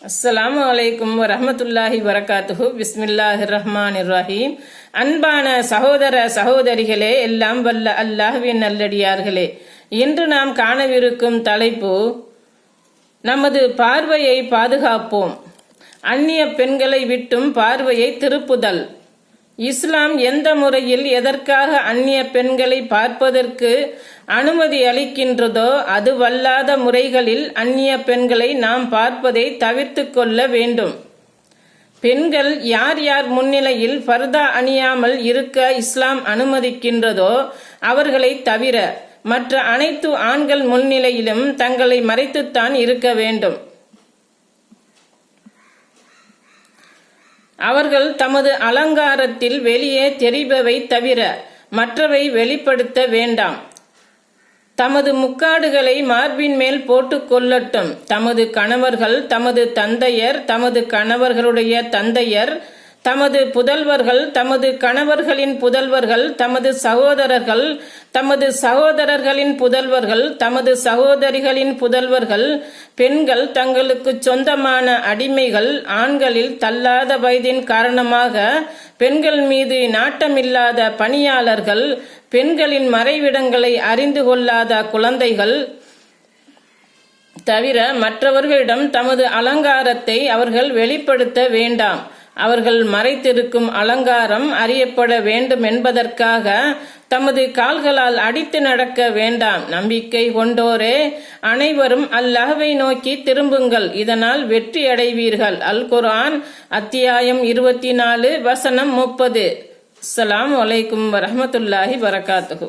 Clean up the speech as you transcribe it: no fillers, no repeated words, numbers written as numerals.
அஸ்ஸலாமு அலைக்கும் வரஹ்மத்துல்லாஹி வரகாத்துஹு. பிஸ்மில்லாஹிர் ரஹ்மானிர் ரஹீம். அன்பான சகோதர சகோதரிகளே, எல்லாம் வல்ல அல்லாஹ்வின் நல்லடியார்களே, இன்று நாம் காணவிருக்கும் தலைப்பு நமது பார்வையை பாதுகாப்போம், அந்நிய பெண்களை விட்டும் பார்வையை திருப்புதல். இஸ்லாம் எந்த முறையில் எதற்காக அந்நிய பெண்களை பார்ப்பதற்கு அனுமதி அளிக்கின்றதோ அதுவல்லாத முறைகளில் அந்நிய பெண்களை நாம் பார்ப்பதை தவிர்த்து கொள்ள வேண்டும். பெண்கள் யார் யார் முன்னிலையில் ஃபர்தா அணியாமல் இருக்க இஸ்லாம் அனுமதிக்கின்றதோ அவர்களை தவிர மற்ற அனைத்து ஆண்கள் முன்னிலையிலும் தங்களை மறைத்துத்தான் இருக்க வேண்டும். அவர்கள் தமது அலங்காரத்தில் வெளியே தெரிபவை தவிர மற்றவை வெளிப்படுத்த வேண்டாம். தமது முக்காடுகளை மார்பின் மேல் போட்டுக் கொள்ளட்டும். தமது கணவர்கள், தமது தந்தையர், தமது கணவர்களுடைய தந்தையர், தமது புதல்வர்கள், தமது கணவர்களின் புதல்வர்கள், தமது சகோதரர்கள், தமது சகோதரர்களின் புதல்வர்கள், தமது சகோதரிகளின் புதல்வர்கள், பெண்கள் தங்களுக்கு சொந்தமான அடிமைகள், ஆண்களில் தள்ளாத வயதின் காரணமாக பெண்கள் மீது நாட்டமில்லாத பணியாளர்கள், பெண்களின் மறைவிடங்களை அறிந்து கொள்ளாத குழந்தைகள் தவிர மற்றவர்களிடம் தமது அலங்காரத்தை அவர்கள் வெளிப்படுத்த வேண்டாம். அவர்கள் மறைத்திருக்கும் அலங்காரம் அறியப்பட வேண்டும் என்பதற்காக தமது கால்களால் அடித்து நடக்க வேண்டாம். நம்பிக்கை கொண்டோரே, அனைவரும் அல்லாஹ்வை நோக்கி திரும்புங்கள், இதனால் வெற்றி அடைவீர்கள். அல் குர்ஆன் அத்தியாயம் 24 வசனம் 30. அஸ்ஸலாமு அலைக்கும் வரஹ்மத்துல்லாஹி வரகாத்துஹு.